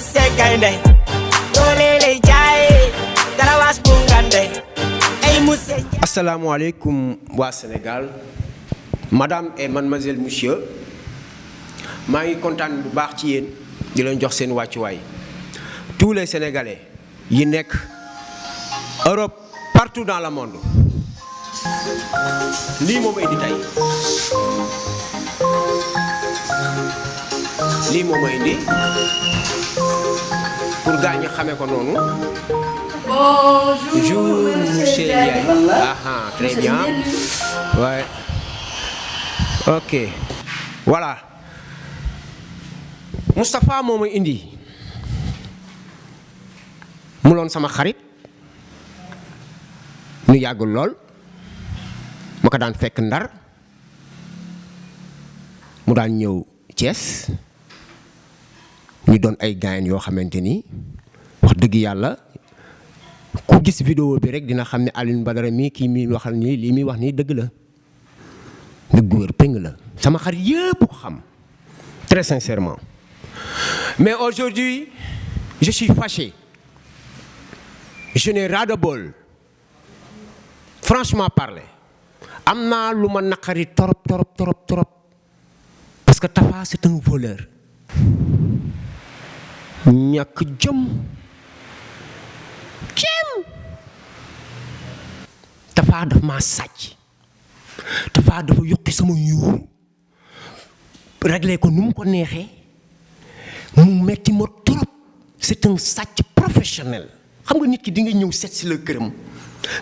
Mousse Gaynde doole lay jaay garawaas bu ngande ay Mousse. Asalaamaaleykum waa Sénégal madame et mademoiselle monsieur maa ngi kontaan bu baax ci yéen di leen jox seen wàccuwaay tous les Sénégalais yi nekk Europe partout dans le monde lii moo ma indi tey lii moo ma indi pour gaañ xamee ko noonu. Bonjour, monsieur Ndiaye. Ah, très bien. Ouais. Ok. Voilà. Moustapha moo ma indi mu loon sama xarit nu yàggul lool ma ko daan fekk Ndar mu daan ñëw Thiès ñu doon ay gaañ yoo xamante ni wax dëgg yàlla ku gis vidéo bi rek dina xam ne Alioune Badara mii kii mi waxal nii lii muy wax nii dëgg la dëgg wér péng la sama xarit yëpp ko xam très sincèrement. Mais aujourd'hui je suis fâché, je n'ai ras-le-bol, franchement parler am naa lu ma naqari trop parce que Tafa c'est un voleur ñàkk jom Tafa daf maa sàcc Tafa dafa yokki sama yuur réglé ko nu mu ko neexee mu metti ma trop c'est un sàcc professionnel xam nga nit ki di nga ñëw seet si la këram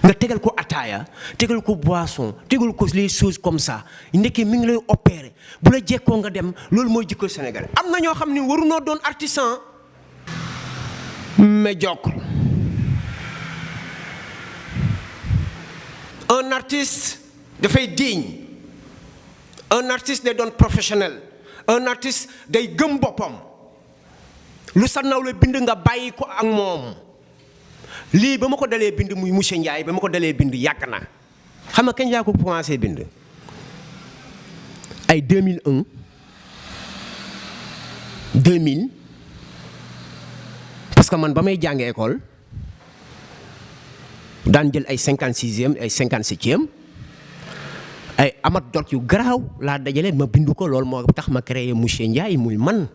nga tegal ko ataaya tegal ko boisson tegal ko les choses comme ça ndekkee mi ngi lay opérer bu la jekkoo nga dem loolu mooy jikko Sénégal am na ñoo xam ne warunoo doon artisan médiocre. Un artiste dafay digne, un artiste day doon professionnel, un artiste day gëm boppam lu sa nawle bind nga bàyyi ko ak moom lii ba ma ko dalee bind muy monsieur Ndiaye ba ma ko dalee bind yàgg na xam nga kañ laa ko commencé bind ay 2001 2000 parce que man ba may jàngee école daan jël ay 56e ay 57e ay amat dot yu garaaw laa dajale ma bindu ko loolu moo tax ma créé monsieur Ndiaye muy man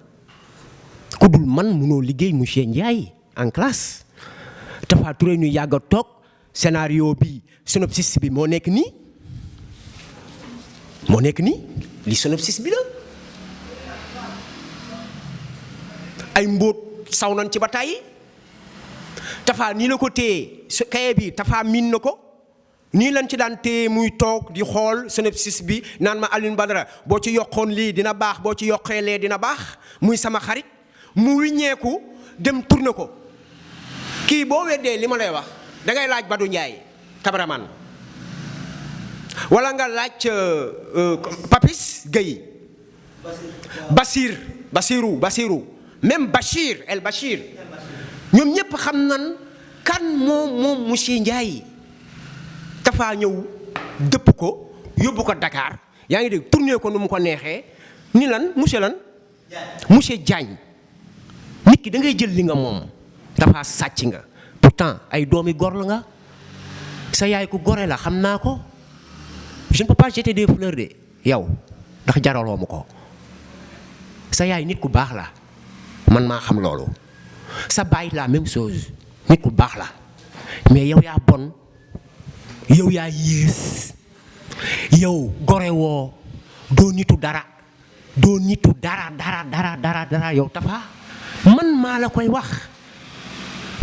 ku dul man munoo liggéey monsieur Ndiaye en classe Tafa Touré ñu yàgg a toog scénario bi synopsis bi moo nekk nii li synopsis bi la ay mbóot saw nañ ci ba tàyyi Tafa nii la ko téye kaye bi Tafa miin na ko nii lañ ci daan téye muy toog di xool synopsis bi naan ma Alioune Badara boo ci yokkoon lii dina baax boo ci yokkee lee dina baax muy sama xarit mu wiññeeku dem tourné ko kii boo weddee li ma lay wax dangay laaj Badou Ndiaye cameraman wala nga laaj Papis Gueye Basirou même Bachir El Bachir ñoom ñëpp xam nan kan moom monsieur Ndiaye Tafa ñëw dëpp ko yóbbu ko Dakar yaa ngi dégg tourné ko nu mu ko neexee ni lan monsieur Diagne nit ki da ngay jël li nga moom Tafa sàcc nga pourtant ay doomi gor la nga sa yaay ku gore la xam naa ko je ne peux pas jeter des fleurs de yow ndax jaraloo ma ko sa yaay nit ku baax la man maa xam loolu sa baay la même chose nit ku baax la mais yow yaa bon yow yaa yées yow gore woo doo nitu dara yow Tafa man maa la koy wax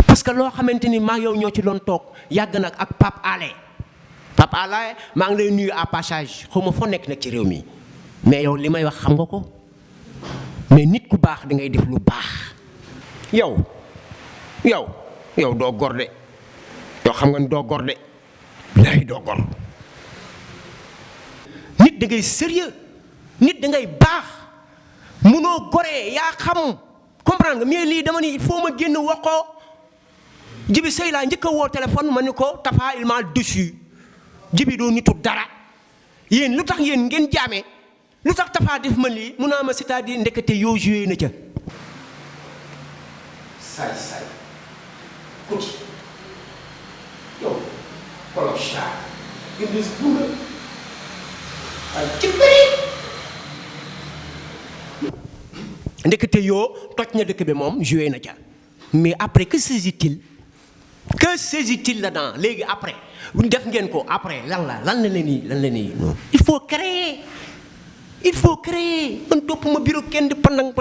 parce que loo xamante ni maa yow ñoo ci doon toog yàgg nag ak Pape Alé maa ngi lay nuyu à passage xaw ma foo nekk nag ci réew mi mais yow li may wax xam nga ko mais nit ku baax da ngay def lu baax yow doo gor de yow xam nga ni doo gor de bilaay doo gor nit da ngay sérieux nit da ngay baax munoo goree yaa xam comprendre nga mais lii dama ni il faut ma génn wax ko Jibi Sey laa njëkk a woo téléphone ma ni ko Tafa il m'a déçu Jibi doo nitu dara yéen lu tax yéen ngeen jaame lu tax Tafa def ma lii mun naa ma c'est-à-dire ndekete yoo joué na ca saay kuti yow clochard gis buura ay ci bëri ndekete yoo toj na dëkk bi moom joué na ca mais après que saisit-il là-dedans léegi après def ngeen ko après lan la nii il faut créer man topp ma bureau kenn di pandang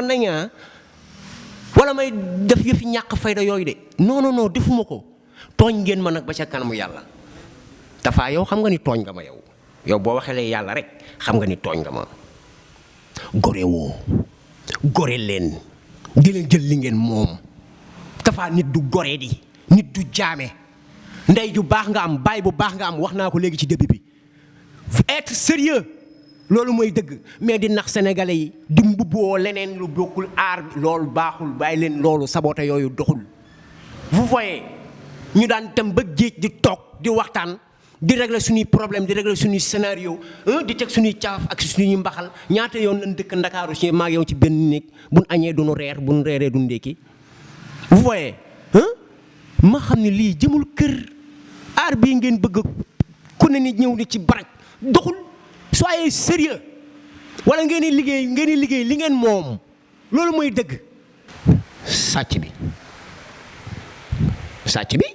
wala may def yëfi ñàkk fayda yooyu de non defuma ko tooñ ngeen ma nag ba ca kanamu yàlla Tapha yow xam nga ni tooñ nga ma yow boo waxee yàlla rek xam nga ni tooñ nga ma gore woo gore leen di leen jël li ngeen moom Tapha nit du gore di nit du jaame ndey ju baax nga am baay bu baax nga am wax naa ko léegi ci début bi être sérieux loolu mooy dëgg mais di nax sénégalais yi di mbubboo leneen lu bokkul aar loolu baaxul bàyyi leen loolu saboté yooyu doxul. vous voyez ñu daan dem ba géej di toog di waxtaan di régler suñuy problème di régler suñuy scénario di teg suñuy caaf ak suñuy mbaxal ñaata yoon lañ dëkk Ndakaaru si maag yow ci benn néeg buñ añee duñu reer buñ reeree duñu ndékki vous voyez ma xam ne lii jëmul kër aar bii ngeen bëgg ku ne ni ñëw ni ci baraj doxul. soyez sérieux wala ngeen di liggéey li ngeen moom loolu mooy dëgg. sàcc bi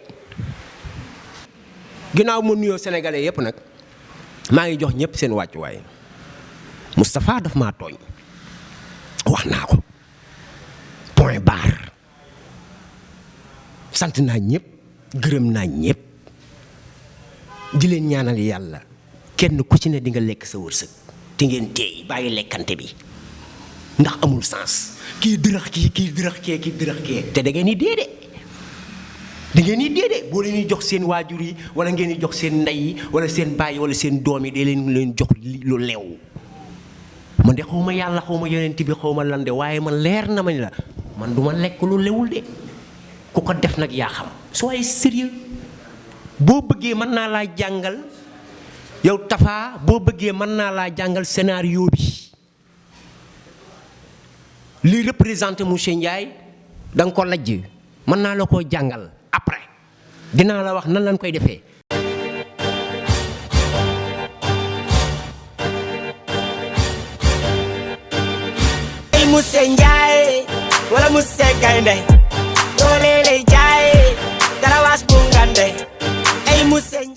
ginnaaw ma nuyoo sénégalais yépp nag maa ngi jox ñëpp seen wàccuwaay Moustapha daf maa tooñ wax naa ko point barre sant naa ñëpp gërëm naa ñëpp di leen ñaanal yàlla. kenn ku ci ne di nga lekk sa wërsëg te ngeen teey bàyyi lekkante bi ndax amul sens kii dërëx kee te da ngeen di dee de boo leen di jox seen waajur yi wala ngeen di jox seen ndey yi wala seen baay wala seen doom yi de leen jox lu leew man de xaw ma yàlla xaw ma yonent bi xaw ma lan de waaye man leer na ma ni la man du ma lekk lu lewul de ku ko def nag yaa xam soyez sérieux boo bëggee mën naa laa jàngal. yow Tapha boo bëggee mën naa laa jàngal scénario bi li représenté monsieur Ndiaye da nga ko lajj mën naa la koo jàngal après dinaa la wax nan lañ koy defee. ay monsieur Ndiaye wala monsieur Gaynde doole lay jaay garawaas bu ngande ay monsieur